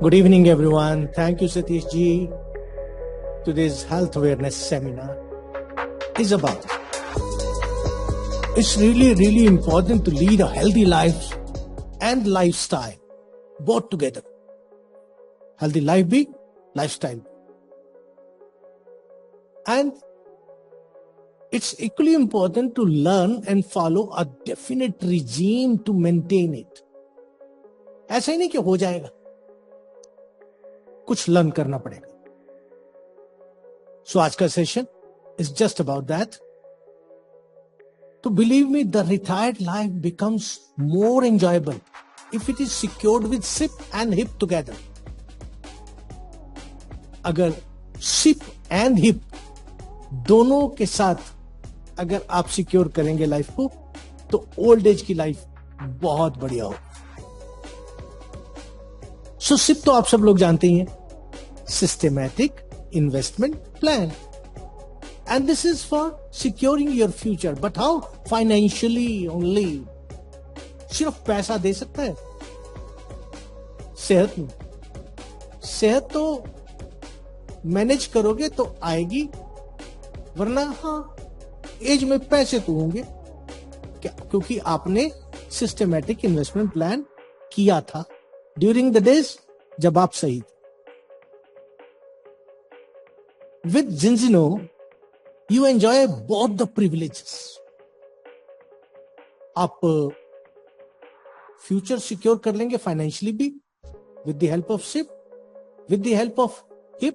Good evening, everyone. Thank you, Satish ji. Today's health awareness seminar is about it's really important to lead a healthy life and lifestyle, both together. Healthy life big, lifestyle. And it's equally important to learn and follow a definite regime to maintain it. ऐसा ही नहीं कि हो जाएगा, कुछ learn करना पड़ेगा. So आज का session is just about that. So believe me, the retired life becomes more enjoyable if it is secured with SIP and HIP together. अगर SIP and HIP दोनों के साथ अगर आप सिक्योर करेंगे लाइफ को, तो ओल्ड एज की लाइफ बहुत बढ़िया हो. सो SIP तो आप सब लोग जानते ही हैं, systematic investment plan. And this is for securing your future. But how? Financially only. सिर्फ पैसा दे सकता है, सेहत नहीं. सेहत तो मैनेज करोगे तो आएगी, वरना हाँ एज में पैसे तो होंगे क्या, क्योंकि आपने सिस्टमैटिक इन्वेस्टमेंट प्लान किया था ड्यूरिंग द डेज जब आप सही थे. With Zinzino you enjoy both the privileges. आप फ्यूचर सिक्योर कर लेंगे फाइनेंशियली भी, with the help of SIP, with the help of HIP.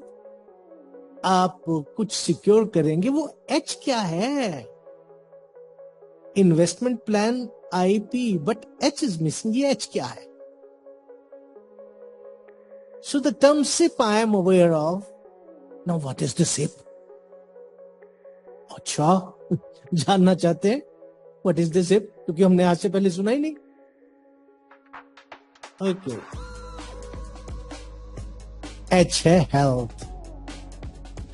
आप कुछ सिक्योर करेंगे. वो H क्या है? Investment plan IP, but H is missing. ये H क्या है? So the term SIP I am aware of. Now what is the SIP? अच्छा, जानना चाहते हैं व्हाट इज दिस SIP? क्योंकि हमने आज से पहले सुना ही नहीं. ओके, H है health.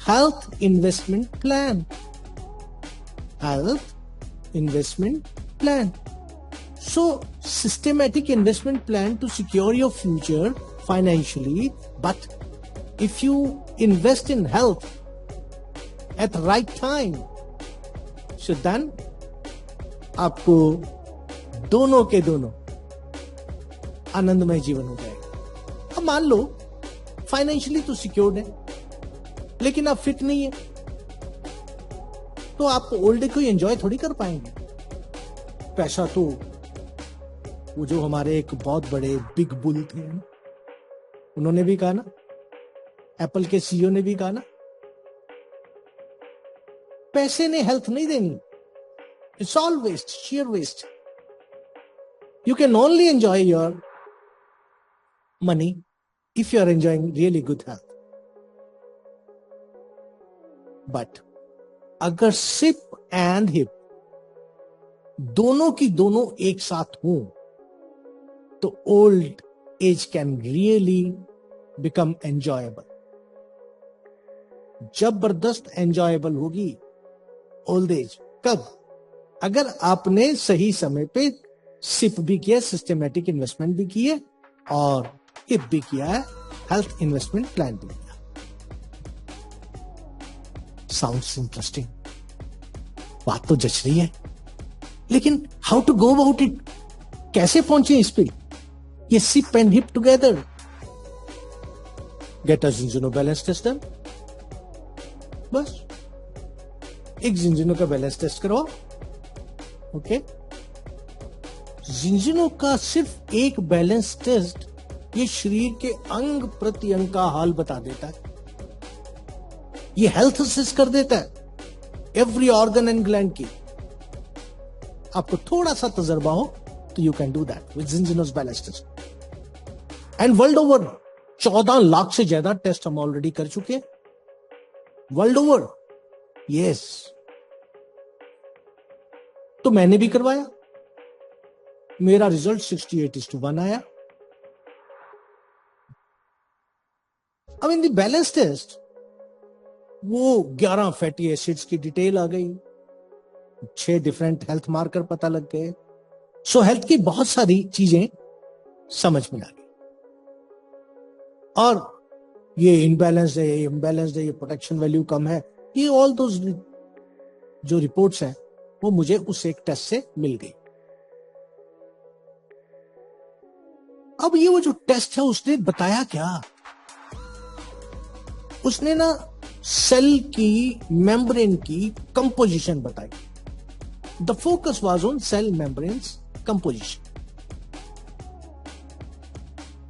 Health investment plan. Health investment plan. So systematic investment plan to secure your future financially. But if you invest in health at the right time, so then आपको दोनों के दोनों आनंदमय जीवन हो जाएगा. अब मान लो फाइनेंशियली तो सिक्योर्ड है, लेकिन आप फिट नहीं है, तो आप ओल्ड एज को एंजॉय थोड़ी कर पाएंगे. पैसा तो वो जो हमारे एक बहुत बड़े बिग बुल थे, उन्होंने भी कहा ना, एप्पल के CEO ने भी कहा ना, पैसे ने हेल्थ नहीं देनी. It's all waste, sheer waste. You can only enjoy your money if you are enjoying really good health. But अगर SIP and HIP दोनों की दोनों एक साथ हो, तो old age can really become enjoyable. जबरदस्त एंजॉयबल होगी ओल्ड एज. कब? अगर आपने सही समय पे SIP भी किया, सिस्टमैटिक इन्वेस्टमेंट भी किए, और HIP भी किया है, हेल्थ इन्वेस्टमेंट प्लान भी किया. Sounds interesting. बात तो जच रही है, लेकिन how to go about it? कैसे पहुंचे इस पे? ये SIP and HIP together. Get a Zinzino balance test done. बस एक जिंजिनो का बैलेंस टेस्ट करवाओ. ओके, जिंजिनो का सिर्फ एक बैलेंस टेस्ट ये शरीर के अंग प्रत्यंग का हाल बता देता है. ये हेल्थ असेस कर देता है एवरी ऑर्गन एंड ग्लैंड की. आपको थोड़ा सा तजर्बा हो तो you can do that with Zinzino's balance test. And world over 14 lakh से ज्यादा टेस्ट हम ऑलरेडी कर चुके हैं वर्ल्ड ओवर. यस, तो मैंने भी करवाया. मेरा रिजल्ट 68:1 आया. अब इन द बैलेंस टेस्ट वो 11 फैटी एसिड्स की डिटेल आ गई, 6 डिफरेंट हेल्थ मार्कर पता लग गए। सो हेल्थ की बहुत सारी चीजें समझ में आ गई। और ये इनबैलेंस है, ये इम्बैलेंस है, ये प्रोटेक्शन वैल्यू कम है, ये ऑल दो जो रिपोर्ट्स हैं वो मुझे उस एक टेस्ट से मिल गई। अब ये वो जो टेस्ट है उसने बताया क्या? उसने ना सेल की मेम्ब्रेन की कंपोजिशन बताई। The focus was on sale membranes composition.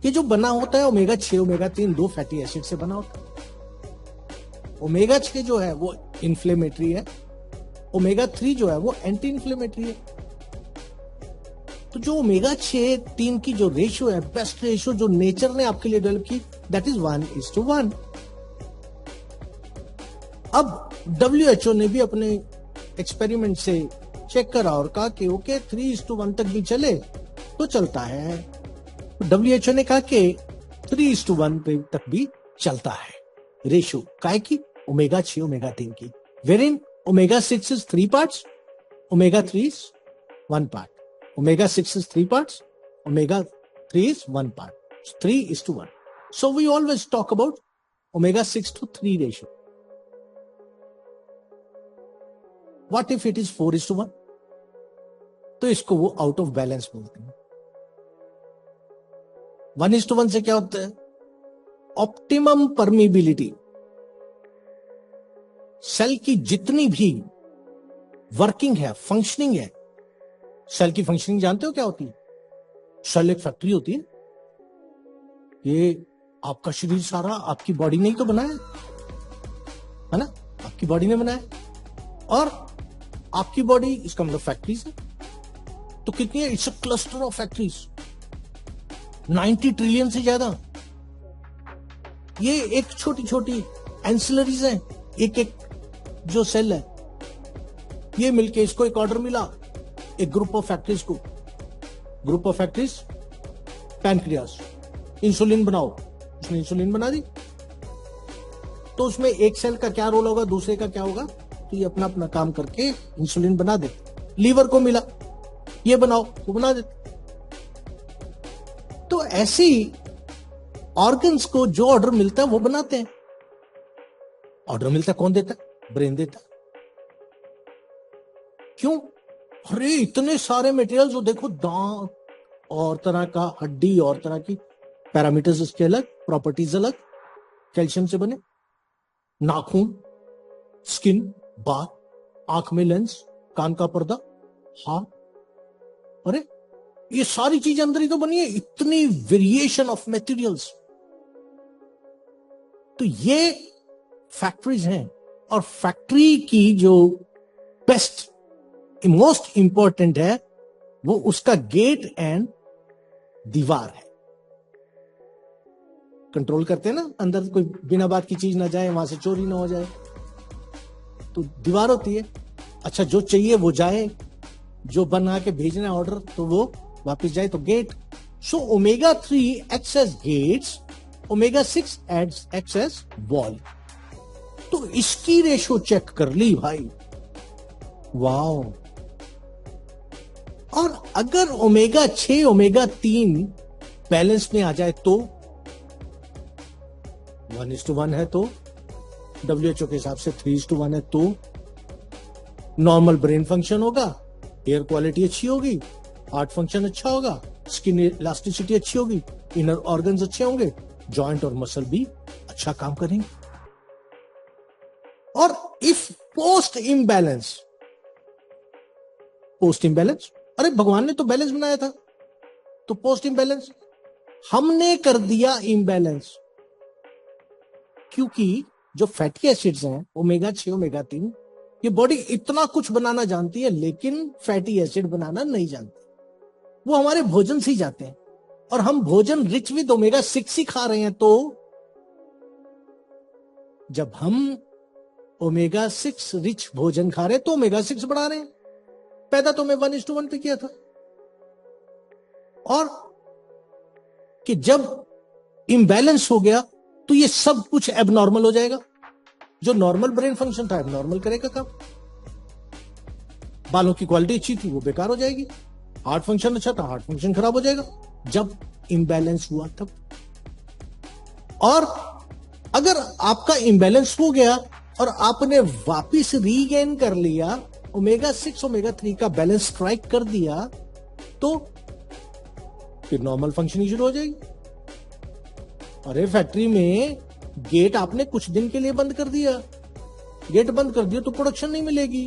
ये जो बना होता है ओमेगा 6 ओमेगा 3 दो फैटी एसिड से बना होता है। ओमेगा 6 जो है वो इन्फ्लेमेटरी है, ओमेगा 3 जो है वो एंटी इन्फ्लेमेटरी है। तो जो ओमेगा 6 3 की जो रेशियो है, बेस्ट रेशियो जो नेचर ने आपके लिए डेवलप की, दैट इज 1:1। अब WHO ने भी अपने एक्सपेरिमेंट से चेक करा और कहा कि ओके 3:1 तक भी चले तो चलता है। WHO ने कहा कि 3:1 तक भी चलता है रेशियो काय की, ओमेगा 6 ओमेगा 3 की, वेरिन omega 6 is 3 parts, omega 3 is 1 part. Omega 6 is 3 parts, omega 3 is 1 part. 3:1. So we always talk about omega 6:3 ratio. What if it is 4:1? तो इसको वो आउट ऑफ बैलेंस बोलते हैं। 1:1 से क्या होता है? Optimum permeability. सेल की जितनी भी वर्किंग है, फंक्शनिंग है, सेल की फंक्शनिंग जानते हो क्या होती है? सेल एक फैक्ट्री होती है। ये आपका शरीर सारा आपकी बॉडी ने ही तो बनाया है ना, आपकी बॉडी ने बनाया। और आपकी बॉडी इसका मतलब फैक्ट्रीज है। तो कितनी है? It's a cluster of factories, 90 trillion से ज्यादा। ये एक छोटी छोटी एंसिलरीज हैं, एक एक जो सेल है, ये मिलके इसको एक ऑर्डर मिला एक ग्रुप ऑफ फैक्ट्रीज को। Group of factories, pancreas, insulin बनाओ, उसने इंसुलिन बना दी। तो उसमें एक सेल का क्या रोल होगा, दूसरे का क्या होगा? तो ये अपना अपना काम करके इंसुलिन बना दे। लीवर को मिला, ये बनाओ, वो बना दे। तो ऐसी ऑर्गन्स को जो ऑर्डर मिलता है वो बनाते हैं। ऑर्डर मिलता है कौन देता है? ब्रेन देता है। क्यों? अरे इतने सारे मटेरियल जो देखो, दांत और तरह का, हड्डी और तरह की, पैरामीटर्स उसके अलग, प्रॉपर्टीज अलग, कैल्शियम से बने, नाखून, स्किन, बाल, आंख में लेंस, कान का पर्दा, हाथ, अरे ये सारी चीजें अंदर ही तो बनी है। इतनी वेरिएशन ऑफ मटेरियल्स। तो ये फैक्ट्रीज हैं। और फैक्ट्री की जो बेस्ट मोस्ट इंपॉर्टेंट है वो उसका गेट एंड दीवार है। कंट्रोल करते हैं ना, अंदर कोई बिना बात की चीज ना जाए, वहां से चोरी ना हो जाए, तो दीवार होती है। अच्छा, जो चाहिए वो जाए, जो बना के भेजना है ऑर्डर तो वो वापस जाए, तो gate. So omega 3 acts as gates, omega 6 acts as wall. तो इसकी रेशो चेक कर ली भाई, वाओ। और अगर ओमेगा 6 ओमेगा 3 बैलेंस में आ जाए तो 1:1 है, तो WHO के हिसाब से 3:1 है, तो नॉर्मल ब्रेन फंक्शन होगा, एयर क्वालिटी अच्छी होगी, हार्ट फंक्शन अच्छा होगा, स्किन इलास्टिसिटी अच्छी होगी, इनर ऑर्गन्स अच्छे होंगे, जॉइंट और मसल भी अच्छा काम करेंगे। और इफ पोस्ट इम्बैलेंस, अरे भगवान ने तो बैलेंस बनाया था, तो पोस्ट इम्बैलेंस हमने कर दिया इम्बैलेंस। क्योंकि जो फैटी एसिड्स हैं, ओमेगा 6 ओमेगा 3, ये बॉडी इतना कुछ बनाना जानती है लेकिन फैटी एसिड बनाना नहीं जानती। वो हमारे भोजन से ही जाते हैं, और हम भोजन रिच विद ओमेगा 6 ही खा रहे हैं। तो जब हम ओमेगा 6 रिच भोजन खा रहे हैं तो ओमेगा 6 बढ़ा रहे हैं। पैदा तो मैं 1:1 पे किया था, और कि जब इम्बैलेंस हो गया तो ये सब कुछ एबनॉर्मल हो जाएगा। जो नॉर्मल ब्रेन फंक्शन था एबनॉर्मल करेगा काम, बालों की क्वालिटी अच्छी थी वो बेकार हो जाएगी, हार्ट फंक्शन अच्छा था हार्ट फंक्शन खराब हो जाएगा, जब इम्बैलेंस हुआ तब। और अगर आपका इम्बैलेंस हो गया और आपने वापिस रीगेन कर लिया, ओमेगा 6 ओमेगा 3 का बैलेंस स्ट्राइक कर दिया, तो फिर नॉर्मल फंक्शनिंग शुरू हो जाएगी। अरे फैक्ट्री में गेट आपने कुछ दिन के लिए बंद कर दिया, गेट बंद कर दिया तो प्रोडक्शन नहीं मिलेगी।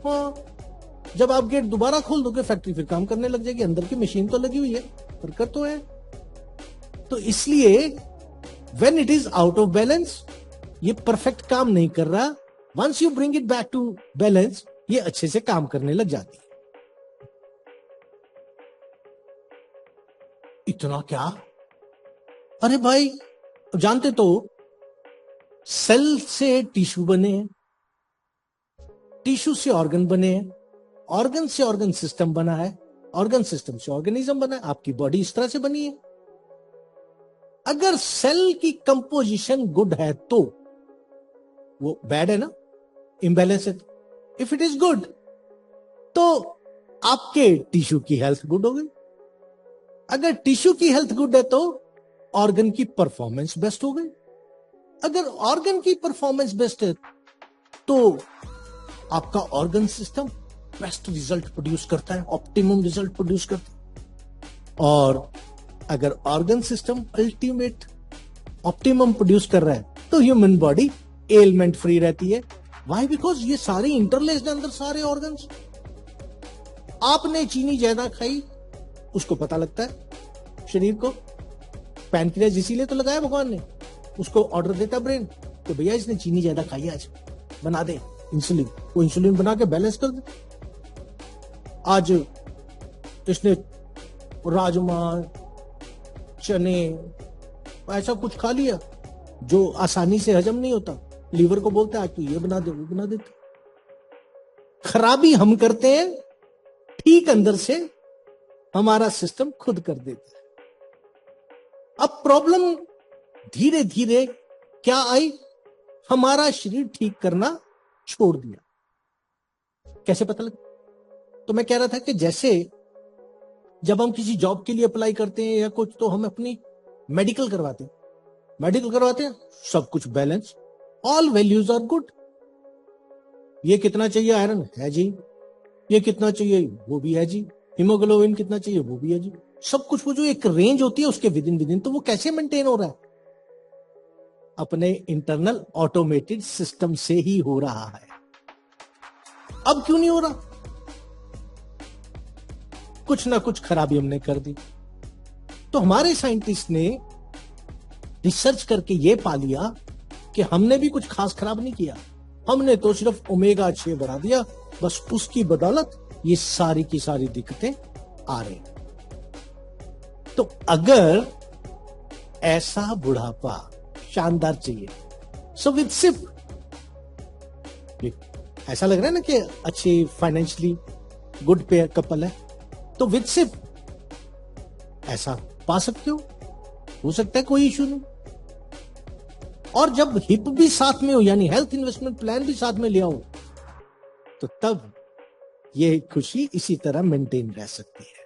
हाँ, जब आप गेट दोबारा खोल दोगे फैक्ट्री फिर काम करने लग जाएगी, अंदर की मशीन तो लगी हुई है, बरकत तो है। तो इसलिए when it is out of balance, ये परफेक्ट काम नहीं कर रहा। Once you bring it back to balance, ये अच्छे से काम करने लग जाती है। इतना क्या? अरे भाई, जानते तो सेल से टिश्यू बने हैं, टिश्यू से ऑर्गन बने हैं, ऑर्गन से ऑर्गन सिस्टम बना है, ऑर्गन सिस्टम से ऑर्गेनिज्म बना है। आपकी बॉडी इस तरह से बनी है। अगर सेल की कंपोजिशन गुड है तो वो बैड है ना, इम्बैलेंस है। इफ इट इज गुड तो आपके टिश्यू की हेल्थ गुड हो गई। अगर टिश्यू की हेल्थ गुड है तो ऑर्गन की परफॉर्मेंस बेस्ट हो गई। अगर ऑर्गन की परफॉर्मेंस बेस्ट है तो आपका organ system best result produce करता है, ऑप्टिमम रिजल्ट प्रोड्यूस करता है। और अगर organ system ultimate optimum produce कर रहा है तो ह्यूमन बॉडी एलिमेंट फ्री रहती है। व्हाई? बिकॉज ये सारे इंटरलेस्ड अंदर सारे ऑर्गन्स। आपने चीनी ज्यादा खाई, उसको पता लगता है शरीर को, पैनक्रियाज इसीलिए तो लगाया भगवान ने, उसको ऑर्डर देता ब्रेन तो भैया इसने चीनी ज्यादा खाई, आज बना दे इंसुलिन, वो इंसुलिन बना के बैलेंस कर दे। आज इसने राजमा चने ऐसा कुछ खा लिया जो आसानी से हजम नहीं होता, लीवर को बोलता है आज तू ये बना दे वो बना देते। खराबी हम करते हैं, ठीक अंदर से हमारा सिस्टम खुद कर देता है। अब प्रॉब्लम धीरे धीरे क्या आई, हमारा शरीर ठीक करना छोड़ दिया। कैसे पता लगा? तो मैं कह रहा था कि जैसे जब हम किसी जॉब के लिए अप्लाई करते हैं या कुछ, तो हम अपनी मेडिकल करवाते हैं, सब कुछ balance, all values are good. ये कितना चाहिए आयरन है जी, ये कितना चाहिए वो भी है जी, हीमोग्लोबिन कितना चाहिए वो भी है जी, सब कुछ। वो जो एक रेंज होती है उसके विद इन, तो वो कैसे मेंटेन हो रहा है? अपने इंटरनल ऑटोमेटेड सिस्टम से ही हो रहा है। अब क्यों नहीं हो रहा? कुछ ना कुछ खराबी हमने कर दी। तो हमारे साइंटिस्ट ने रिसर्च करके ये पा लिया कि हमने भी कुछ खास खराब नहीं किया, हमने तो सिर्फ ओमेगा 6 बढ़ा दिया, बस उसकी बदौलत ये सारी की सारी दिक्कतें आ रही। तो अगर ऐसा बुढ़ापा शानदार चाहिए, सो विद सिप, ऐसा लग रहा है ना कि अच्छे फाइनेंशियली गुड पेयर कपल है, तो विद सिप ऐसा पा सकते हो सकता है कोई इशू नहीं। और जब हिप भी साथ में हो, यानी हेल्थ इन्वेस्टमेंट प्लान भी साथ में लिया हो, तो तब ये खुशी इसी तरह मेंटेन रह सकती है।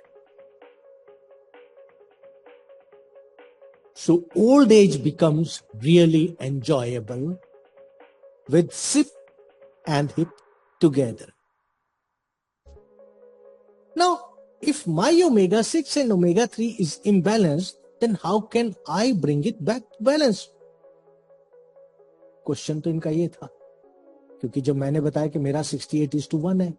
So old age becomes really enjoyable with SIP and HIP together. Now, if my omega 6 and omega 3 is imbalanced, then how can I bring it back to balance? Question तो इनका ये था, क्योंकि जब मैंने बताया कि मेरा 68:1 है,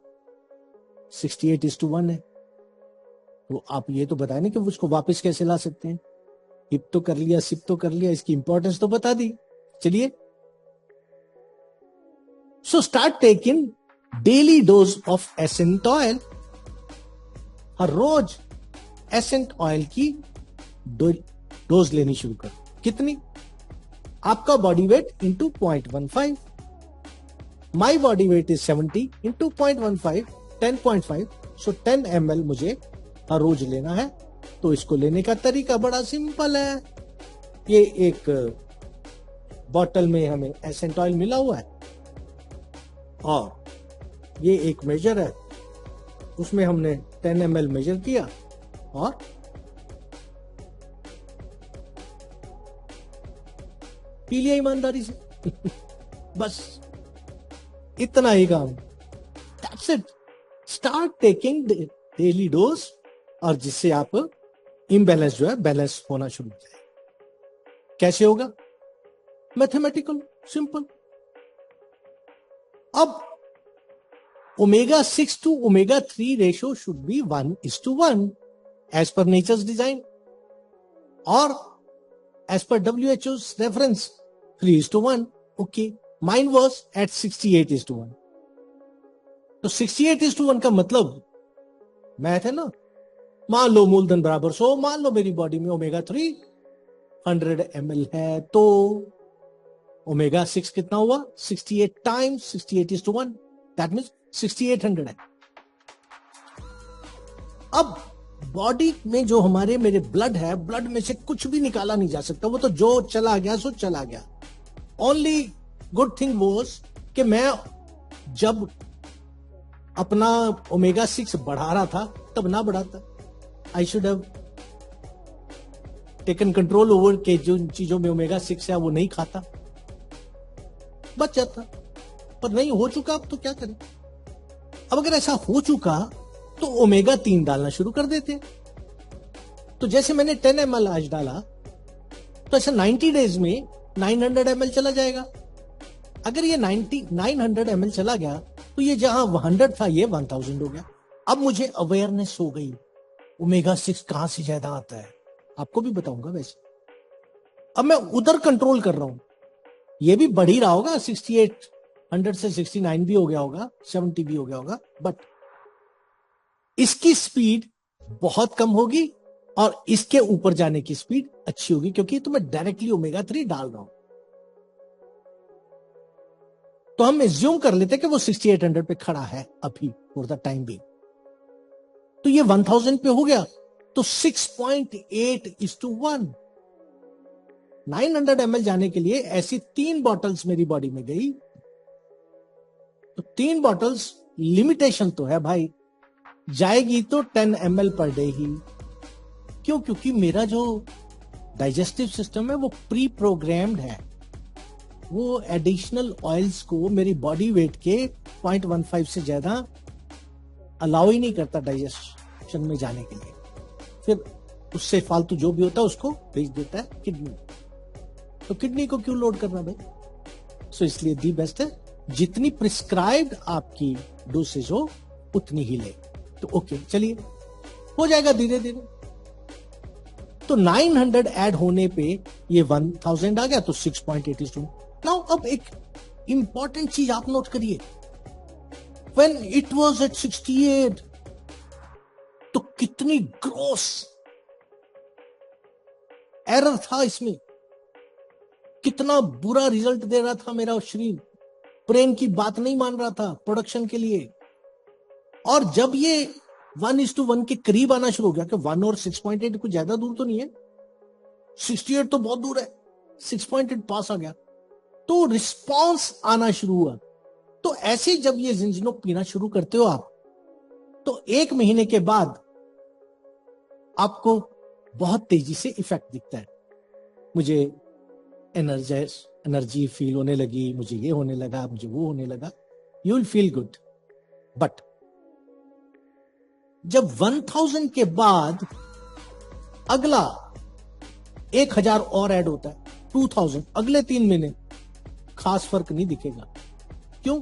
68:1 है, तो आप ये तो बताए ना कि उसको वापस कैसे ला सकते हैं। हिप तो कर लिया, सिप तो कर लिया, इसकी इंपॉर्टेंस तो बता दी। चलिए, so start taking daily dose of essential oil. हर रोज एसेंट ऑयल की डोज लेनी शुरू कर। कितनी? आपका body weight into 0.15, my body weight is 70 into 0.15, 10.5, so 10 ml मुझे हर रोज लेना है। तो इसको लेने का तरीका बड़ा सिंपल है। ये एक बॉटल में हमें एसेंट ऑयल मिला हुआ है और ये एक मेजर है उसमें हमने 10 ml मेजर किया और पी लिया ईमानदारी से। बस इतना ही काम। That's it. Start taking daily dose, और जिससे आप इम्बैलेंस जो है बैलेंस होना शुरू हो जाए। कैसे होगा? Mathematical, simple. अब omega 6 to omega 3 ratio should be 1:1 as per nature's design, और as per WHO's reference 3:1। Okay, mine was at 68:1। तो 68:1 का मतलब मैथ है ना। मान लो मूलधन बराबर 100, मान लो मेरी बॉडी में ओमेगा 3 100 ml है, तो ओमेगा 6 कितना हुआ? 68 टाइम्स 68:1, दैट मीन्स 6800 है। अब बॉडी में जो हमारे मेरे ब्लड है, ब्लड में से कुछ भी निकाला नहीं जा सकता, वो तो जो चला गया सो चला गया। ओनली गुड थिंग वॉज कि मैं जब अपना ओमेगा 6 बढ़ा रहा था तब ना बढ़ाता। I should have taken control over के जो चीजों में ओमेगा 6 है वो नहीं खाता, बच जाता। पर नहीं हो चुका, अब तो क्या करें। अब अगर ऐसा हो चुका तो ओमेगा 3 डालना शुरू कर देते। तो जैसे मैंने 10 ml आज डाला, तो ऐसा 90 डेज में 900 ml चला जाएगा। अगर ये 900 ml चला गया तो ये जहां 100 था ये 1000 हो गया। अब मुझे अवेयरनेस हो गई ओमेगा 6 कहां से ज्यादा आता है, आपको भी बताऊंगा वैसे। अब मैं उधर कंट्रोल कर रहा हूं, ये भी बढ़ ही रहा होगा, 6800 से 69 भी हो गया होगा, 70 भी हो गया होगा, बट इसकी स्पीड बहुत कम होगी और इसके ऊपर जाने की स्पीड अच्छी होगी, क्योंकि तो मैं डायरेक्टली ओमेगा 3 डाल रहा हूं। तो हम एज्यूम कर लेते कि वो 6800 पे खड़ा है अभी फॉर द टाइम भी। तो ये 1000 पे हो गया, तो 6.8:1। 900 ml जाने के लिए ऐसी 3 बॉटल्स मेरी बॉडी में गई। तो 3 बॉटल्स लिमिटेशन तो है भाई, जाएगी तो 10 ml पर डे ही। क्यों? क्योंकि मेरा जो डाइजेस्टिव सिस्टम है वो प्री प्रोग्राम्ड है, वो एडिशनल ऑयल्स को मेरी बॉडी वेट के 0.15 से ज्यादा अलाउ ही नहीं करता डाइजेशन में जाने के लिए। फिर उससे फालतू जो भी होता है उसको भेज देता है किडनी। तो किडनी को क्यों लोड करना भाई? सो इसलिए दी बेस्ट है जितनी प्रिस्क्राइब्ड आपकी डोसेज हो उतनी ही ले। तो ओके, चलिए हो जाएगा धीरे धीरे। तो 900 ऐड होने पे ये 1000 आ गया, तो 6.82। नाउ अब एक इंपॉर्टेंट चीज आप नोट करिए, व्हेन इट वाज एट 68, तो कितनी ग्रोस एरर था इसमें, कितना बुरा रिजल्ट दे रहा था मेरा शरीर। ब्रेन की बात नहीं मान रहा था प्रोडक्शन के लिए। और जब ये 1:1 के करीब आना शुरू हो गया कि 1 और 6.8 कुछ ज्यादा दूर तो नहीं है, 68 तो बहुत दूर है, 6.8 पास आ गया, तो रिस्पॉन्स आना शुरू हुआ। तो ऐसे जब ये जिंजिनो पीना शुरू करते हो आप, तो 1 महीने के बाद आपको बहुत तेजी से इफेक्ट दिखता है। मुझे एनर्जी फील होने लगी, मुझे ये होने लगा, मुझे वो होने लगा, you will feel good. But जब 1000 के बाद अगला 1000 और ऐड होता है, 2000, अगले 3 महीने खास फर्क नहीं दिखेगा। क्यों?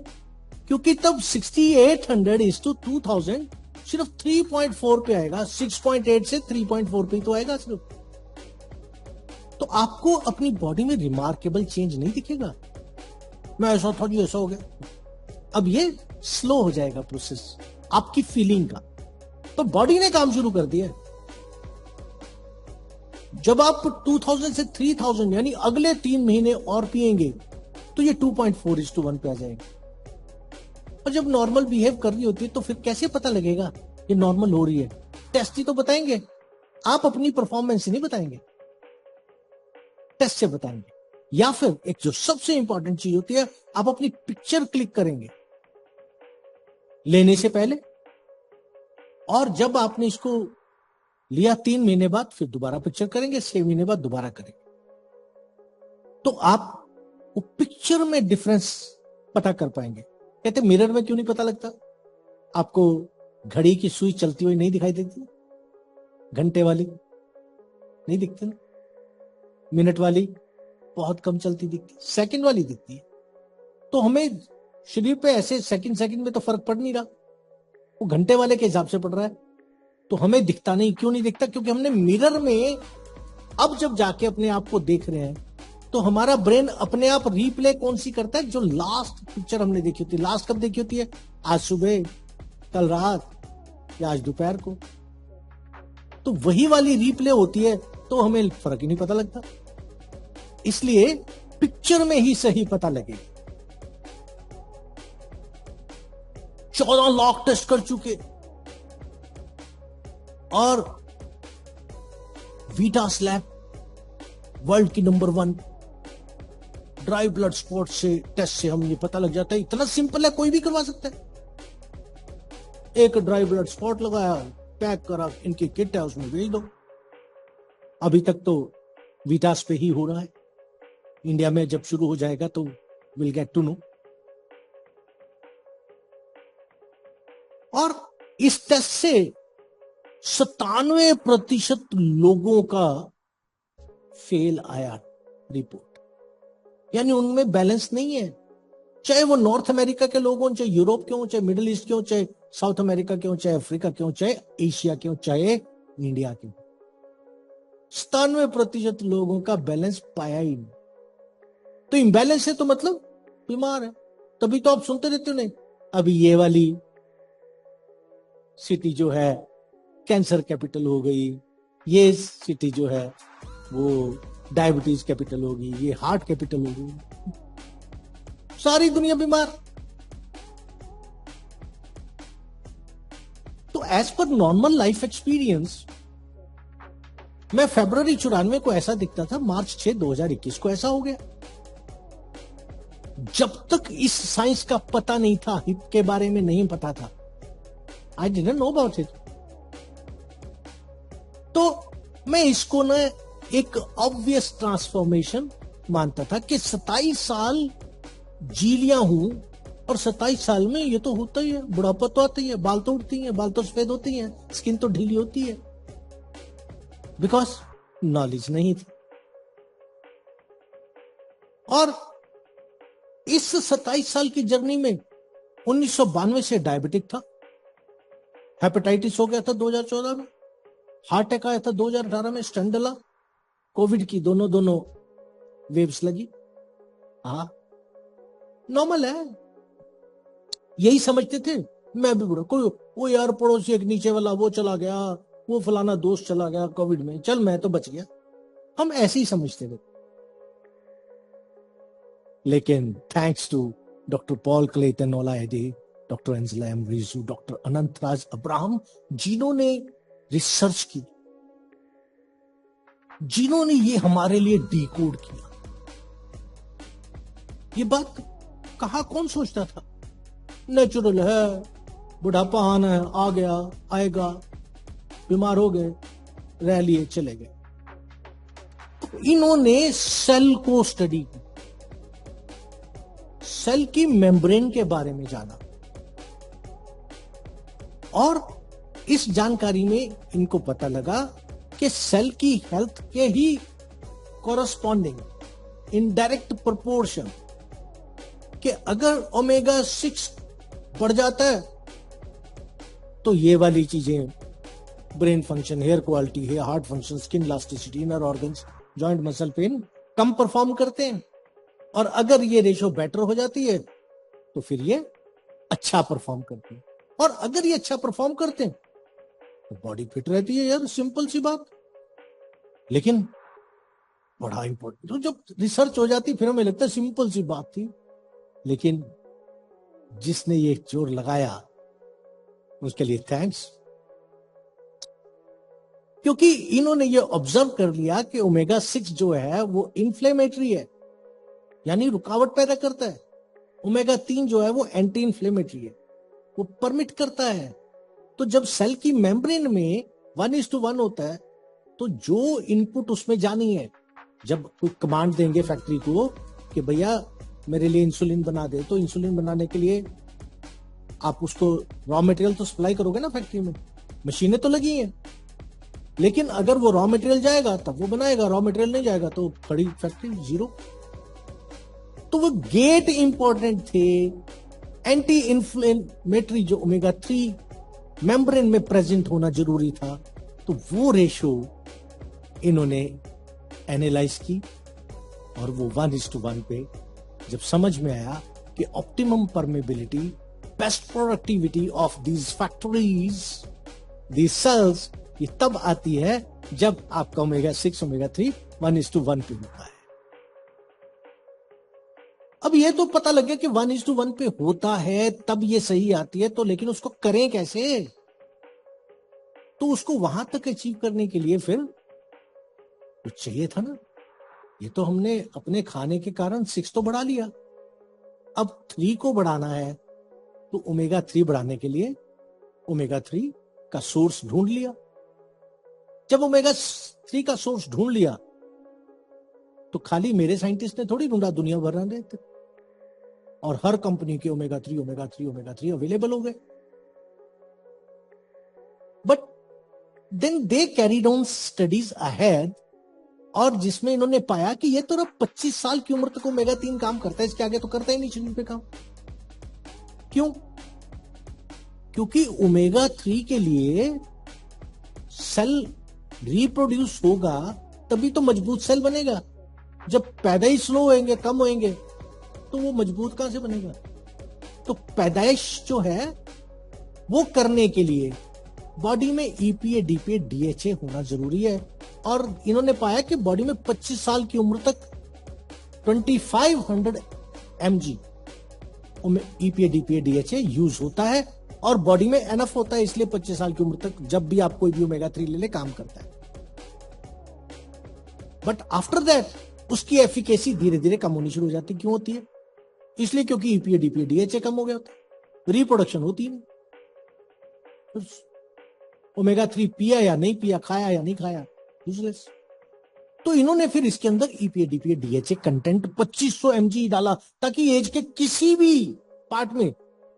क्योंकि तब 6800:2000 सिर्फ 3.4 पे आएगा, 6.8 से 3.4 पे तो आएगा सिर्फ। तो आपको अपनी बॉडी में रिमार्केबल चेंज नहीं दिखेगा। मैं ऐसा था जी, ऐसा हो गया। अब ये स्लो हो जाएगा प्रोसेस आपकी फीलिंग का, तो बॉडी ने काम शुरू कर दिया। जब आप 2000 से 3000 यानी अगले 3 महीने और पिएंगे तो ये 2.4:1 पे आ जाएगा। और जब नॉर्मल बिहेव कर रही होती है तो फिर कैसे पता लगेगा ये नॉर्मल हो रही है? टेस्ट ही तो बताएंगे, आप अपनी परफॉर्मेंस ही नहीं बताएंगे, टेस्ट से बताएंगे। या फिर एक जो सबसे इंपॉर्टेंट चीज होती है, आप अपनी पिक्चर क्लिक करेंगे लेने से पहले और जब आपने इसको लिया 3 महीने बाद फिर दोबारा पिक्चर करेंगे, 6 महीने बाद दोबारा करेंगे, तो आप वो पिक्चर में डिफरेंस पता कर पाएंगे। कहते मिरर में क्यों नहीं पता लगता? आपको घड़ी की सुई चलती हुई नहीं दिखाई देती? घंटे वाली नहीं दिखती ना, मिनट वाली बहुत कम चलती दिखती, सेकंड वाली दिखती है। तो हमें शरीर पे ऐसे सेकंड सेकंड में तो फर्क पड़ नहीं रहा, वो घंटे वाले के हिसाब से पड़ रहा है, तो हमें दिखता नहीं। क्यों नहीं दिखता? क्योंकि हमने मिरर में अब जब जाके अपने आप को देख रहे हैं तो हमारा ब्रेन अपने आप रीप्ले कौन सी करता है? जो लास्ट पिक्चर हमने देखी होती है। लास्ट कब देखी होती है? आज सुबह, कल रात या आज दोपहर को। तो वही वाली रीप्ले होती है, तो हमें फर्क ही नहीं पता लगता। इसलिए पिक्चर में ही सही पता लगे। 14 लाख टेस्ट कर चुके और वीटास लैब वर्ल्ड की नंबर 1 ड्राई ब्लड स्पॉट से टेस्ट से हम ये पता लग जाता है। इतना सिंपल है, कोई भी करवा सकता है। एक ड्राई ब्लड स्पॉट लगाया, पैक करा, इनकी किट है उसमें भेज दो। अभी तक तो वीटास पे ही हो रहा है, इंडिया में जब शुरू हो जाएगा तो विल गेट टू नो। और इस टेस्ट से 97% लोगों का फेल आया रिपोर्ट, यानी उनमें बैलेंस नहीं है। चाहे वो नॉर्थ अमेरिका के लोग हों, चाहे यूरोप के हों, चाहे मिडिल ईस्ट के हों, चाहे साउथ अमेरिका के हों, चाहे अफ्रीका के हों, चाहे एशिया के हों, चाहे इंडिया के हों, 97% लोगों का बैलेंस पाया ही नहीं। तो इम्बैलेंस है तो मतलब बीमार है। तभी तो आप सुनते रहते हो, नहीं अभी ये वाली सिटी जो है कैंसर कैपिटल हो गई, ये सिटी जो है वो डायबिटीज कैपिटल होगी, ये हार्ट कैपिटल होगी। सारी दुनिया बीमार। तो as per normal life experience मैं फरवरी 94 को ऐसा दिखता था, मार्च 6 2021 को ऐसा हो गया। जब तक इस साइंस का पता नहीं था, हिप के बारे में नहीं पता था, I didn't know about it. तो मैं इसको ना एक ऑब्वियस ट्रांसफॉर्मेशन मानता था कि 27 साल जी लिया हूं और 27 साल में ये तो होता ही है, बुढ़ापा तो आता ही है, बाल तो उड़ती हैं, बाल तो सफेद होती हैं, स्किन तो ढीली होती है, बिकॉज नॉलेज नहीं थी। और इस 27 साल की जर्नी में 1992 से डायबिटिक था, हेपेटाइटिस हो गया था 2014 में, हार्ट अटैक आया था 2018 में, स्टंट डला, कोविड की दोनों वेव्स लगी। हाँ नॉर्मल है, यही समझते थे। मैं भी बुरा, कोई वो यार पड़ोसी एक नीचे वाला वो चला गया, वो फलाना दोस्त चला गया कोविड में, चल मैं तो बच गया, हम ऐसे ही समझते थे। लेकिन thanks to doctor Paul Clayton Olayide, doctor Angela Embriju, doctor Anantharaj Abraham, जिन्होंने रिसर्च की, जिन्होंने ये हमारे लिए डिकोड किया। ये बात कहा कौन सोचता था? नेचुरल है, बुढ़ापा आना है, आ गया, आएगा, बीमार हो गए, रह लिए, चले गए। इन्होंने सेल को स्टडी की, सेल की मेम्ब्रेन के बारे में जाना, और इस जानकारी में इनको पता लगा कि सेल की हेल्थ के ही कॉरस्पॉन्डिंग इनडायरेक्ट प्रोपोर्शन कि अगर ओमेगा 6 बढ़ जाता है तो ये वाली चीजें, brain function, hair quality, hair heart function, skin elasticity, inner organs, joint muscle pain कम परफॉर्म करते हैं। और अगर ये रेशो बेटर हो जाती है तो फिर ये अच्छा परफॉर्म करते हैं, और अगर ये अच्छा परफॉर्म करते हैं तो बॉडी फिट रहती है। यार सिंपल सी बात, लेकिन बड़ा इंपॉर्टेंट। तो जब रिसर्च हो जाती फिर हमें लगता है सिंपल सी बात थी, लेकिन जिसने ये जोर लगाया उसके लिए थैंक्स, क्योंकि इन्होंने ये ऑब्जर्व कर लिया कि ओमेगा 6 जो है वो इन्फ्लेमेटरी है, यानी रुकावट पैदा करता है। ओमेगा 3 जो है वो एंटी इन्फ्लेमेटरी है, वो परमिट करता है तो जब सेल की मेम्ब्रेन में 1:1 होता है, तो जो इनपुट उसमें जानी है, जब कोई कमांड देंगे फैक्ट्री को कि भैया मेरे लिए इंसुलिन बना दे, तो इंसुलिन बनाने के लिए आप उसको रॉ मटेरियल तो सप्लाई करोगे ना फैक्ट्री में, मशीनें तो लगी हैं, लेकिन अगर वो रॉ मटेरियल जाएगा तब वो बनाएगा, रॉ मटेरियल नहीं जाएगा तो खड़ी फैक्ट्री, जीरो। तो वो गेट इंपॉर्टेंट थे, एंटी इन्फ्लेमेटरी जो ओमेगा 3 मेम्ब्रेन में प्रेजेंट होना जरूरी था, तो वो रेशो इन्होंने एनालाइज की और वो 1:1 पे जब समझ में आया कि optimum permeability, best productivity of these factories, these cells, ये तब आती है जब आपका ओमेगा 6 ओमेगा 3 1:1 पे होता है। अब ये तो पता लग गया कि 1:1 पे होता है तब ये सही आती है, तो लेकिन उसको करें कैसे? तो उसको वहां तक अचीव करने के लिए फिर कुछ चाहिए था ना। ये तो हमने अपने खाने के कारण 6 तो बढ़ा लिया, अब 3 को बढ़ाना है, तो ओमेगा 3 बढ़ाने के लिए ओमेगा 3 का सोर्स ढूंढ लिया। जब ओमेगा 3 का सोर्स ढूंढ लिया तो खाली मेरे साइंटिस्ट ने थोड़ी ढूंढा, दुनिया भर में थे, और हर कंपनी के ओमेगा 3 अवेलेबल हो गए। But then they carried on studies ahead, और जिसमें इन्होंने पाया कि ये तो अब 25 साल की उम्र तक ओमेगा 3 काम करता है, इसके आगे तो करता ही नहीं शरीर पे काम। क्यों? क्योंकि ओमेगा 3 के लिए सेल रिप्रोड्यूस होगा तभी तो मजबूत सेल बनेगा। जब पैदाइश स्लो होंगे, कम होंगे, तो वो मजबूत कहां से बनेगा? तो पैदाइश जो है वो करने के लिए बॉडी में ईपीए, डीपीए, डीएचए होना जरूरी है। और इन्होंने पाया कि बॉडी में 25 साल की उम्र तक 2500 mg EPA, DPA, DHA use होता है, और बॉडी में एनफ होता है, इसलिए 25 साल की उम्र तक जब भी आप कोई भी ओमेगा 3 ले ले काम करता है। बट आफ्टर दैट उसकी एफिकेसी धीरे धीरे कम होनी शुरू हो जाती। क्यों होती है? इसलिए क्योंकि ईपीए, डीपीए, डीएचए कम हो गया होता है, रिप्रोडक्शन होती नहीं। ओमेगा 3 पिया या नहीं पिया, खाया या नहीं खाया, यूजलेस। तो इन्होंने फिर इसके अंदर EPA, DPA, DHA content 2500 mg डाला, ताकि एज के किसी भी पार्ट में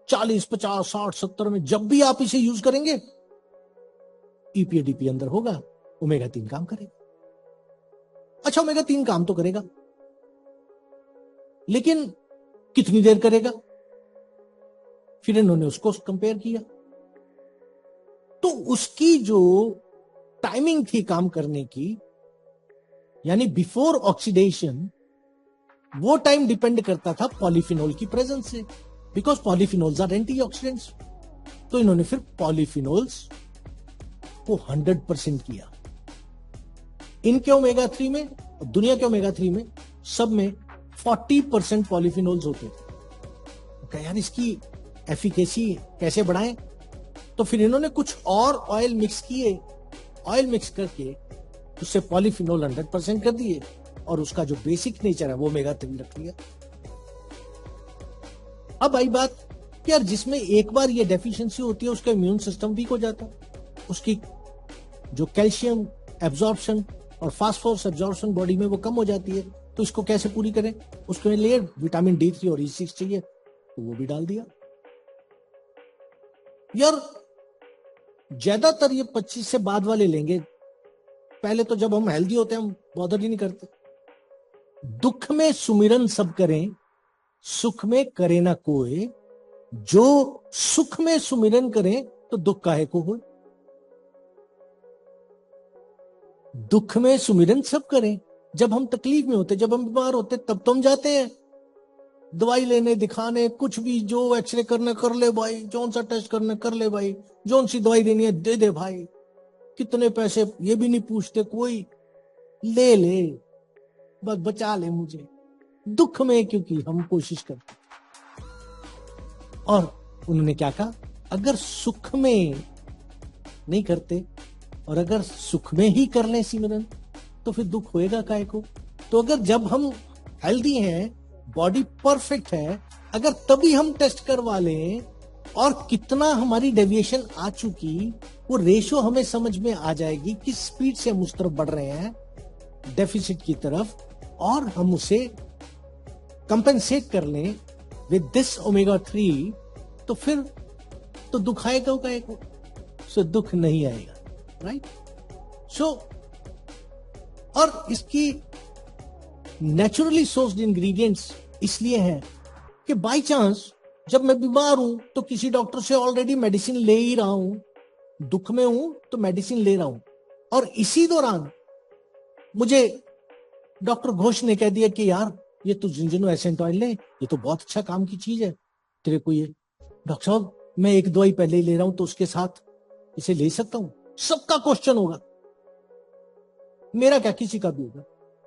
40, 50, 60, 70 में जब भी आप इसे यूज करेंगे, ईपीए, डीपीए अंदर होगा, ओमेगा 3 काम करेगा। अच्छा, ओमेगा 3 काम तो करेगा, लेकिन कितनी देर करेगा? फिर इन्होंने उसको कंपेयर किया, तो उसकी जो टाइमिंग थी काम करने की, यानी बिफोर ऑक्सीडेशन, वो टाइम डिपेंड करता था पॉलीफिनोल की प्रेजेंस से, बिकॉज पॉलीफिनोल्स आर एंटीऑक्सीडेंट्स। तो इन्होंने फिर पॉलीफिनोल्स को 100% किया। इनके ओमेगा 3 में, दुनिया के ओमेगा 3 में, सब में 40% पॉलीफिनोल्स होते थे। यार इसकी एफिकेसी कैसे बढ़ाएं? तो फिर इन्होंने कुछ और ऑयल मिक्स किए, ऑयल मिक्स करके उससे पॉलीफिनोल 100% कर दिए, और उसका जो बेसिक नेचर है वो ओमेगा 3 रख लिया। अब आई बात कि यार जिसमें एक बार ये डेफिशिएंसी होती है, उसका इम्यून सिस्टम वीक हो जाता है, उसकी जो कैल्शियम एब्जॉर्प्शन और फास्फोरस एब्जॉर्प्शन बॉडी में वो कम हो जाती है। तो इसको कैसे पूरी करें? उसके लिए विटामिन D3 और E6 चाहिए, तो वो भी डाल दिया। यार ज्यादातर ये 25 से बाद वाले लेंगे, पहले तो जब हम हेल्दी होते हैं हम बॉदर ही नहीं करते। दुख में सुमिरन सब करें, सुख में करे ना कोई, जो सुख में सुमिरन करें तो दुख काहे को हो। दुख में सुमिरन सब करें, जब हम तकलीफ में होते, जब हम बीमार होते, तब तो हम जाते हैं दवाई लेने, दिखाने, कुछ भी, जो एक्सरे करना कर ले भाई, जौन सा टेस्ट करना कर ले भाई, जौन सी दवाई देनी है दे दे भाई, कितने पैसे ये भी नहीं पूछते कोई, ले ले बस बचा ले मुझे। दुख में क्योंकि हम कोशिश करते। और उन्होंने क्या कहा, अगर सुख में नहीं करते और अगर सुख में ही कर लें सिमरन, तो फिर दुख होएगा काहे को। तो अगर जब हम हेल्दी हैं, बॉडी परफेक्ट है, अगर तभी हम टेस्ट करवा लें और कितना हमारी डेविएशन आ चुकी, वो रेशो हमें समझ में आ जाएगी किस स्पीड से हम उस तरफ बढ़ रहे हैं डेफिसिट की तरफ, और हम उसे कंपेंसेट कर लें विद दिस ओमेगा 3, तो फिर तो दुख आएगा को, सो दुख नहीं आएगा, राइट? सो और इसकी नेचुरली सोर्स्ड इंग्रेडिएंट्स इसलिए हैं कि बाय चांस जब मैं बीमार हूं तो किसी डॉक्टर से ऑलरेडी मेडिसिन ले ही रहा हूं, दुख में हूं तो मेडिसिन ले रहा हूं, और इसी दौरान मुझे डॉक्टर घोष ने कह दिया कि यार ये तो जिंजिनो एसेंट ऑयल ले, ये तो बहुत अच्छा काम की चीज है तेरे को, ये डॉक्टर साहब मैं एक दवाई पहले ही ले रहा हूं तो उसके साथ इसे ले सकता हूं? सबका क्वेश्चन होगा, मेरा क्या किसी का भी होगा,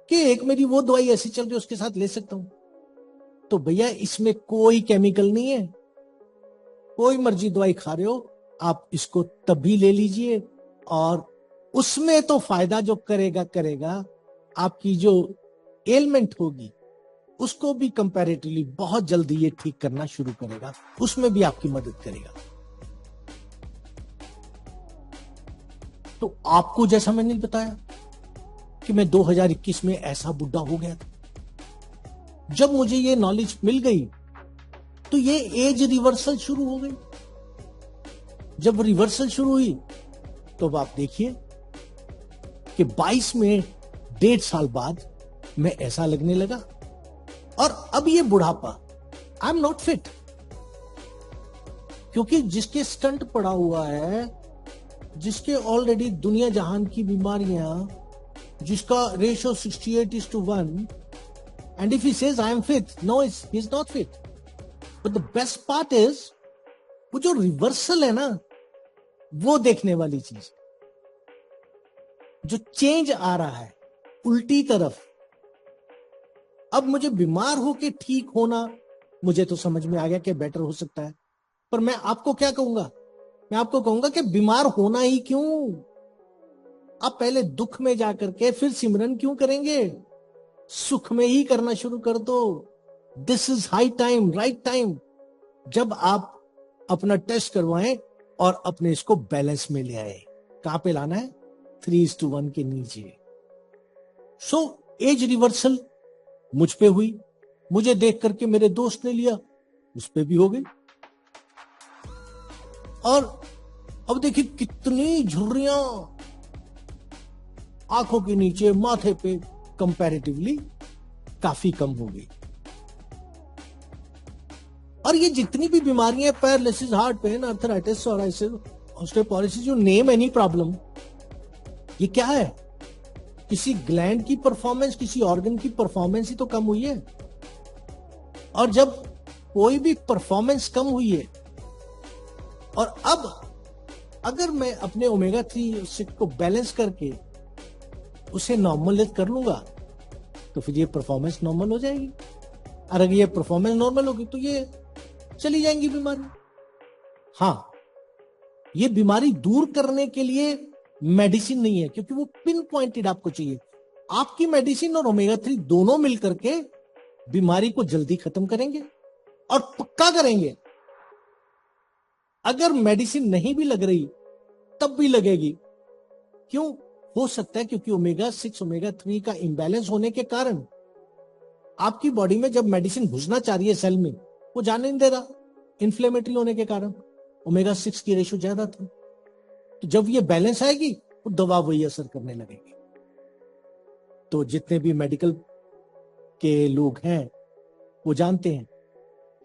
कि एक मेरी वो दवाई ऐसी चल रही है उसके साथ ले सकता हूं। तो भैया इसमें कोई केमिकल नहीं है, कोई मर्जी दवाई खा रहे हो आप, इसको तभी ले लीजिए, और उसमें तो फायदा जो करेगा आपकी जो एलमेंट होगी उसको भी कंपैरेटिवली बहुत जल्दी ये ठीक करना शुरू करेगा, उसमें भी आपकी मदद करेगा। तो आपको जैसा मैंने बताया कि मैं 2021 में ऐसा बुढ़ा हो गया था, जब मुझे ये नॉलेज मिल गई तो ये एज रिवर्सल शुरू हो गई। जब रिवर्सल शुरू हुई तो अब आप देखिए कि 22 में 1.5 साल बाद मैं ऐसा लगने लगा, और अब ये बुढ़ापा, आई एम नॉट फिट, क्योंकि जिसके स्टंट पड़ा हुआ है, जिसके ऑलरेडी दुनिया जहान की बीमारियां, जिसका ratio 68:1, and if he says I am fit, no, he's not fit. But the best part is वो जो रिवर्सल है ना, वो देखने वाली चीज, जो चेंज आ रहा है उल्टी तरफ। अब मुझे बीमार होके ठीक होना, मुझे तो समझ में आ गया कि बेटर हो सकता है, पर मैं आपको क्या कहूंगा, मैं आपको कहूंगा कि बीमार होना ही क्यों, आप पहले दुख में जाकर के फिर सिमरन क्यों करेंगे, सुख में ही करना शुरू कर दो। This is high time, right time, जब आप अपना टेस्ट करवाएं और अपने इसको बैलेंस में ले आए। कहां पे लाना है? 3:1 के नीचे। सो एज रिवर्सल मुझ पे हुई, मुझे देख करके मेरे दोस्त ने लिया, उस पे भी हो गई, और अब देखिए कितनी झुर्रियां आंखों के नीचे, माथे पे कंपैरेटिवली काफी कम हो गई। और ये जितनी भी बीमारियां, paralysis, heart pen, arthritis, psoriasis, osteoporosis, you name any problem, ये क्या है? किसी ग्लैंड की परफॉर्मेंस, किसी ऑर्गन की परफॉर्मेंस ही तो कम हुई है। और जब कोई भी परफॉर्मेंस कम हुई है, और अब अगर मैं अपने ओमेगा 3 को बैलेंस करके उसे नॉर्मल कर लूंगा, तो फिर ये परफॉर्मेंस नॉर्मल हो जाएगी। और अगर ये परफॉर्मेंस नॉर्मल होगी तो ये चली जाएंगी बीमारी। हाँ, ये बीमारी दूर करने के लिए मेडिसिन नहीं है, क्योंकि वो पिन पॉइंटेड आपको चाहिए। आपकी मेडिसिन और ओमेगा 3 दोनों मिलकर के बीमारी को जल्दी खत्म करेंगे और पक्का करेंगे। अगर मेडिसिन नहीं भी लग रही तब भी लगेगी। क्यों? हो सकता है क्योंकि ओमेगा 6 ओमेगा 3 का इंबैलेंस होने के कारण आपकी बॉडी में जब मेडिसिन घुसना चाह रही है सेल में, वो जाने नहीं दे रहा, इन्फ्लेमेटरी होने के कारण। ओमेगा 6 की रेशो ज्यादा थी, तो जब ये बैलेंस आएगी वो दवा वही असर करने लगेगी। तो जितने भी मेडिकल के लोग हैं वो जानते हैं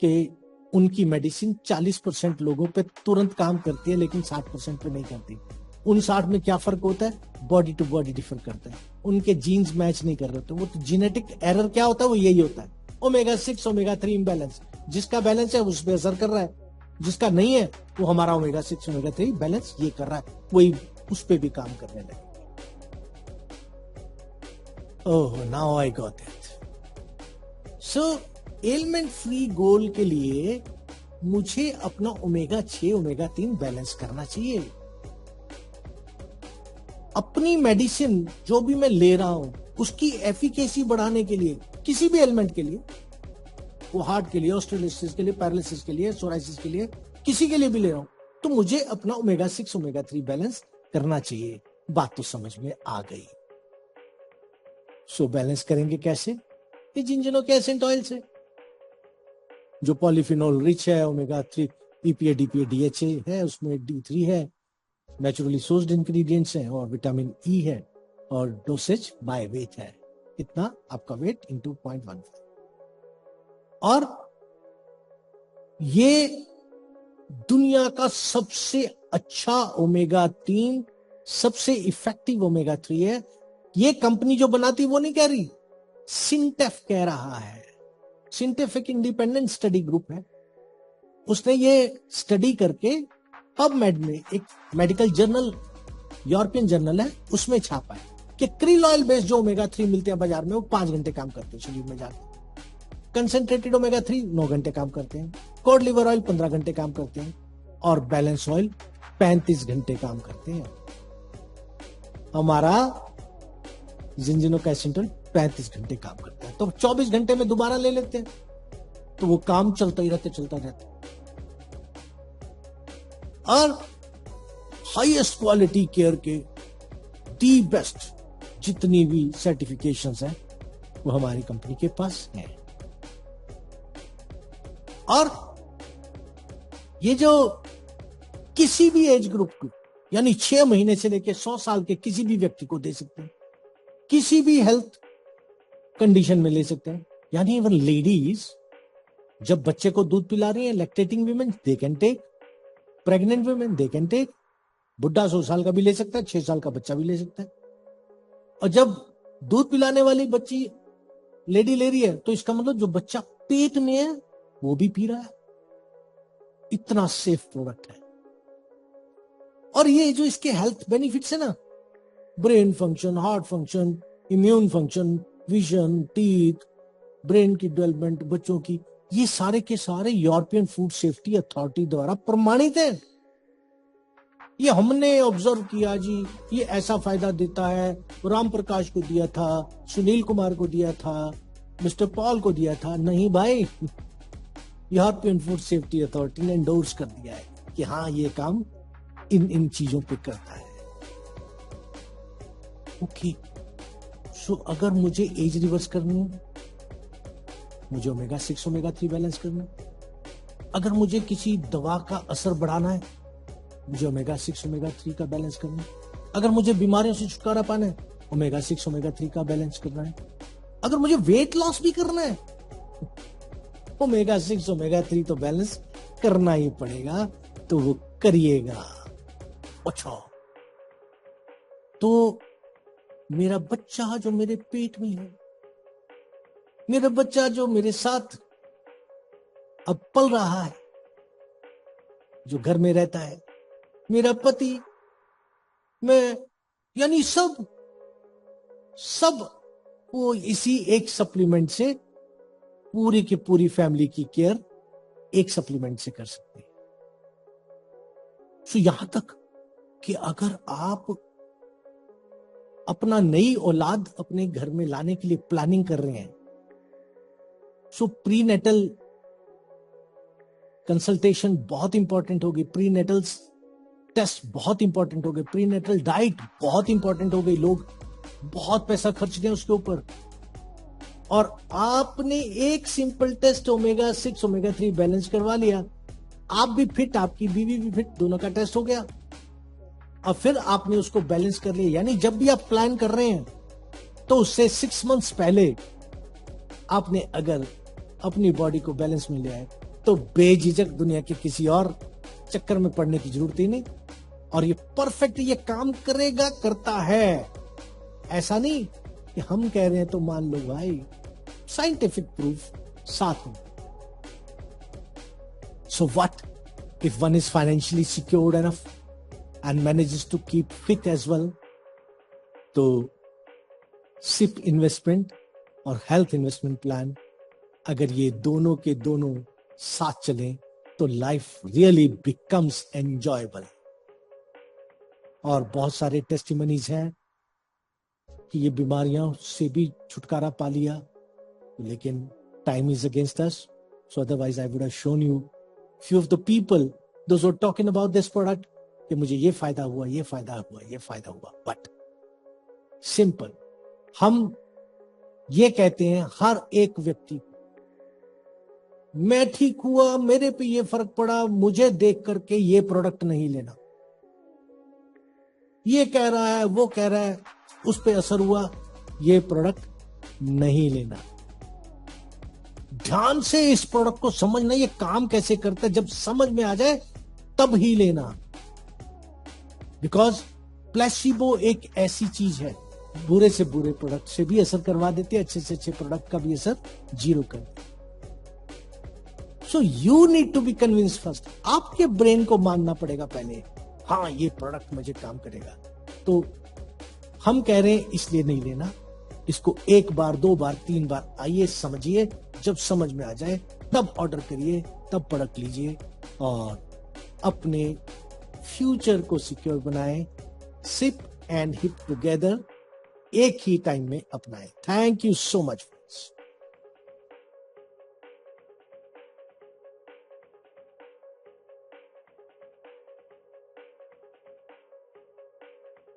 कि उनकी मेडिसिन 40% लोगों पे तुरंत काम करती है, लेकिन 60% पे नहीं करती। उन 60 में क्या फर्क होता है? बॉडी टू बॉडी डिफर करता है, उनके जीन्स मैच नहीं कर रहे, तो वो तो जेनेटिक एरर क्या होता है, वो यही होता है। ओमेगा 6 ओमेगा 3 इम्बैलेंस, जिसका बैलेंस है उस पर असर कर रहा है, जिसका नहीं है वो हमारा ओमेगा 6 ओमेगा 3 बैलेंस ये कर रहा है, वही उस पर भी काम करने लगे। Oh, now I got it. So element free goal के लिए मुझे अपना ओमेगा 6 ओमेगा 3 बैलेंस करना चाहिए। अपनी मेडिसिन जो भी मैं ले रहा हूं उसकी एफिकेसी बढ़ाने के लिए, किसी भी एलिमेंट के लिए, वो हार्ट के लिए, ऑस्टियोलिसिस के लिए, पैरालिसिस के लिए, सोराइसिस के लिए, किसी के लिए भी ले रहा हूं, तो मुझे अपना ओमेगा 6 ओमेगा 3 बैलेंस करना चाहिए। बात तो समझ में आ गई। सो बैलेंस करेंगे कैसे? ये जिंजनो एसेंट ऑयल से, जो पॉलीफिनोल रिच है, ओमेगा 3 EPA DPA DHA है, उसमें D3 है, नेचुरली सोर्स्ड इंग्रेडिएंट्स हैं, और विटामिन E है, और डोसेज बाय वेट है। इतना आपका वेट इंटू 0.15। और ये दुनिया का सबसे अच्छा ओमेगा 3, सबसे इफेक्टिव ओमेगा 3 है। ये कंपनी जो बनाती वो नहीं कह रही, सिंटेफ कह रहा है। सिंटेफ एक इंडिपेंडेंट स्टडी ग्रुप है, उसने ये स्टडी करके पबमेड में, एक मेडिकल जर्नल, यूरोपियन जर्नल है, उसमें छापा है कि क्रिल ऑयल बेस्ड जो ओमेगा 3 मिलते हैं बाजार में, वो 5 घंटे काम करते हैं शरीर में जाकर। कंसेंट्रेटेड ओमेगा 3 9 घंटे काम करते हैं, कोड लिवर ऑयल 15 घंटे काम करते हैं, और बैलेंस ऑयल 35 घंटे काम करते हैं। हमारा जिंजिनो एसेंट ऑयल 35 घंटे काम करता है, तो 24 घंटे में दोबारा ले लेते हैं, तो वो काम चलता ही रहता, चलता रहता। और हाईएस्ट क्वालिटी केयर के दी बेस्ट जितनी भी सर्टिफिकेशंस हैं वो हमारी कंपनी के पास हैं। और ये जो किसी भी एज ग्रुप को, यानी 6 महीने से लेकर 100 साल के किसी भी व्यक्ति को दे सकते हैं, किसी भी हेल्थ कंडीशन में ले सकते हैं। यानी इवन लेडीज जब बच्चे को दूध पिला रही है, lactating women they can take, pregnant women they can take, बुढ़ा 100 साल का भी ले सकता है, 6 साल का बच्चा भी ले सकता है। और जब दूध पिलाने वाली बच्ची लेडी ले रही है, तो इसका मतलब जो बच्चा पेट में है वो भी पी रहा है। इतना सेफ प्रोडक्ट है। और ये जो इसके हेल्थ बेनिफिट्स है ना, brain function, heart function, immune function, vision, teeth, brain की डेवलपमेंट, बच्चों की, ये सारे के सारे यूरोपियन फूड सेफ्टी अथॉरिटी द्वारा प्रमाणित है। ये हमने ऑब्जर्व किया जी, ये ऐसा फायदा देता है, राम प्रकाश को दिया था, सुनील कुमार को दिया था, मिस्टर पॉल को दिया था। नहीं भाई, यूरोपियन फूड सेफ्टी अथॉरिटी ने एंडोर्स कर दिया है कि हाँ ये काम इन चीजों पे करता है। ओके, सो अगर मुझे एज रिवर्स करनी है, मुझे ओमेगा 6 ओमेगा 3 बैलेंस करना है। अगर मुझे किसी दवा का असर बढ़ाना है, मुझे ओमेगा 6 ओमेगा 3 का बैलेंस करना है। अगर मुझे बीमारियों से छुटकारा पाना है, ओमेगा 6 ओमेगा 3 का बैलेंस करना है। अगर मुझे वेट लॉस भी करना है, ओमेगा 6 ओमेगा 3 तो बैलेंस करना ही पड़ेगा, तो वो करिएगा। अच्छा, तो मेरा बच्चा जो मेरे पेट में है, मेरा बच्चा जो मेरे साथ अब पल रहा है, जो घर में रहता है, मेरा पति, मैं, यानी सब वो इसी एक सप्लीमेंट से पूरी की पूरी फैमिली की केयर एक सप्लीमेंट से कर सकते हैं। तो यहां तक कि अगर आप अपना नई औलाद अपने घर में लाने के लिए प्लानिंग कर रहे हैं, सो प्रीनेटल कंसल्टेशन बहुत इंपॉर्टेंट होगी, प्रीनेटल टेस्ट बहुत इंपॉर्टेंट हो गए, प्रीनेटल डाइट बहुत इंपॉर्टेंट हो गई। लोग बहुत पैसा खर्च गए उसके ऊपर, और आपने एक simple test omega 6 omega 3 balance करवा लिया, आप भी फिट, आपकी बीवी भी फिट, दोनों का टेस्ट हो गया। अब फिर आपने उसको बैलेंस कर लिया। यानी जब भी आप प्लान कर रहे हैं, तो उससे 6 मंथ्स पहले आपने अगर अपनी बॉडी को बैलेंस में लिया है, तो बेझिझक दुनिया के किसी और चक्कर में पड़ने की जरूरत ही नहीं। और ये परफेक्ट ये काम करेगा, करता है। ऐसा नहीं कि हम कह रहे हैं तो मान लो भाई, साइंटिफिक प्रूफ साथ में। So what if one is financially secured enough and manages to keep fit as well? तो सिप इन्वेस्टमेंट और हेल्थ इन्वेस्टमेंट प्लान, अगर ये दोनों के दोनों साथ चलें, तो लाइफ रियली बिकम्स एंजॉयबल। और बहुत सारे टेस्टिमनीज हैं कि ये बीमारियों से भी छुटकारा पा लिया, लेकिन time is against us, so otherwise I would have shown you few of the people those were talking about this product कि मुझे ये फायदा हुआ, ये फायदा हुआ, ये फायदा हुआ. बट सिंपल, हम ये कहते हैं हर एक व्यक्ति को, मैं ठीक हुआ, मेरे पे ये फर्क पड़ा, मुझे देख करके ये प्रोडक्ट नहीं लेना. ये कह रहा है, वो कह रहा है, उस पे असर हुआ, ये प्रोडक्ट नहीं लेना. ध्यान से इस प्रोडक्ट को समझना, ये काम कैसे करता है. जब समझ में आ जाए तब ही लेना. बिकॉज प्लेसिबो एक ऐसी चीज है, बुरे से बुरे प्रोडक्ट से भी असर करवा देती है, अच्छे से अच्छे प्रोडक्ट का भी असर जीरो कर देती है. So you need to be convince first. आपके ब्रेन को मानना पड़ेगा पहले, हाँ ये प्रोडक्ट मुझे काम करेगा. तो हम कह रहे हैं इसलिए नहीं लेना. इसको एक बार, दो बार, तीन बार आइए समझिए. जब समझ में आ जाए तब ऑर्डर करिए, तब प्रोडक्ट लीजिए और अपने फ्यूचर को सिक्योर बनाएं. सिप एंड हिप टुगेदर एक ही टाइम में अपनाएं. Thank you so much friends.